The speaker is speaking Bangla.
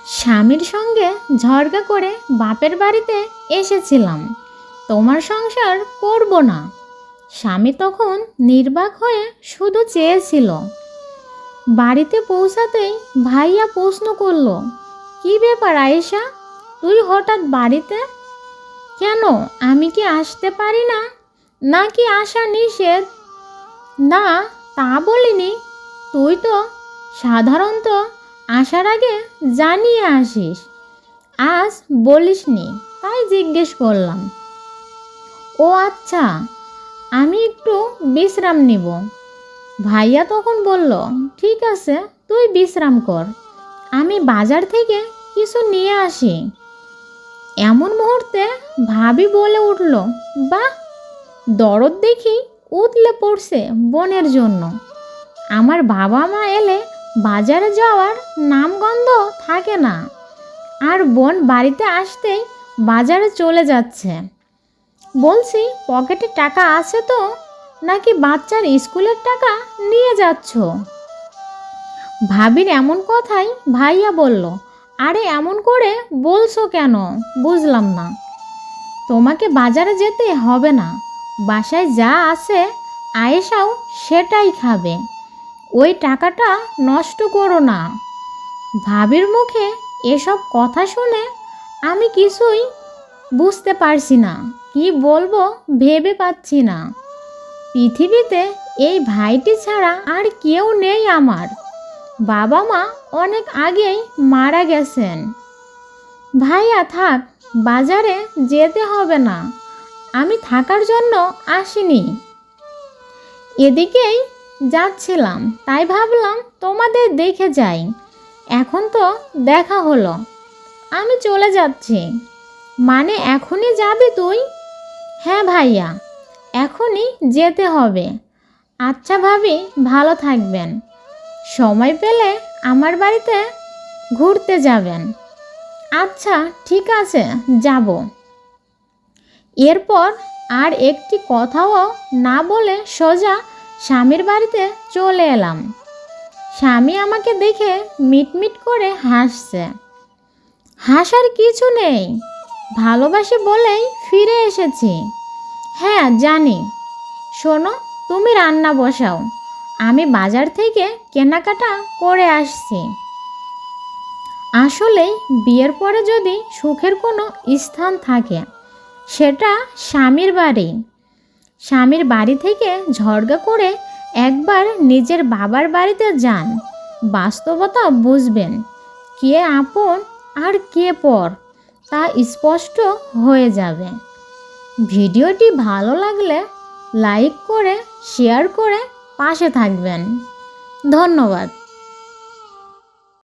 স্বামীর সঙ্গে ঝগড়া করে বাপের বাড়িতে এসেছিলাম, তোমার সংসার করব না। স্বামী তখন নির্বাক হয়ে শুধু চেয়েছিল। বাড়িতে পৌঁছাতেই ভাইয়া প্রশ্ন করল, কি ব্যাপার আয়েশা, তুই হঠাৎ বাড়িতে? কেন, আমি কি আসতে পারি না, নাকি আসা নিষেধ? না, তা বলিনি। তুই তো সাধারণত আসার আগে জানিয়ে আসিস, আজ বলিসনি, তাই জিজ্ঞেস করলাম। ও আচ্ছা, আমি একটু বিশ্রাম নিব। ভাইয়া তখন বলল, ঠিক আছে, তুই বিশ্রাম কর, আমি বাজার থেকে কিছু নিয়ে আসি। এমন মুহূর্তে ভাবি বলে উঠল, বাহ, দরদ দেখি উতলে পড়ছে বোনের জন্য। আমার বাবা মা এলে বাজারে যাওয়ার নামগন্ধ থাকে না, আর বোন বাড়িতে আসতেই বাজারে চলে যাচ্ছে। বলছি, পকেটে টাকা আছে তো, নাকি বাচ্চার স্কুলের টাকা নিয়ে যাচ্ছ? ভাবির এমন কথাই ভাইয়া বলল, আরে এমন করে বলছো কেন, বুঝলাম না। তোমাকে বাজারে যেতে হবে না, বাসায় যা আছে আয়েশাও সেটাই খাবে, ওই টাকাটা নষ্ট করো না। ভাবির মুখে এসব কথা শুনে আমি কিছুই বুঝতে পারছি না, কি বলবো ভেবে পাচ্ছি না। পৃথিবীতে এই ভাইটি ছাড়া আর কেউ নেই আমার, বাবা মা অনেক আগেই মারা গেছেন। ভাইয়া থাক, বাজারে যেতে হবে না, আমি থাকার জন্য আসিনি, এদিকেই যাচ্ছিলাম, তাই ভাবলাম তোমাদের দেখে যাই। এখন তো দেখা হলো, আমি চলে যাচ্ছি। মানে এখনই যাবি তুই? হ্যাঁ ভাইয়া, এখনই যেতে হবে। আচ্ছা ভাবি, ভালো থাকবেন, সময় পেলে আমার বাড়িতে ঘুরতে যাবেন। আচ্ছা ঠিক আছে, যাব। এরপর আর একটি কথাও না বলে সোজা স্বামীর বাড়িতে চলে এলাম। স্বামী আমাকে দেখে মিটমিট করে হাসছে। হাসার কিছু নেই, ভালোবাসি বলেই ফিরে এসেছি। হ্যাঁ জানি। শোনো, তুমি রান্না বসাও, আমি বাজার থেকে কেনাকাটা করে আসছি। আসলেই বিয়ের পরে যদি সুখের কোনো স্থান থাকে, সেটা স্বামীর বাড়ি। স্বামীর বাড়ি থেকে ঝগড়া করে একবার নিজের বাবার বাড়িতে যান, বাস্তবতা বুঝবেন, কে আপন আর কে পর তা স্পষ্ট হয়ে যাবে। ভিডিওটি ভালো লাগলে লাইক করে শেয়ার করে পাশে থাকবেন। ধন্যবাদ।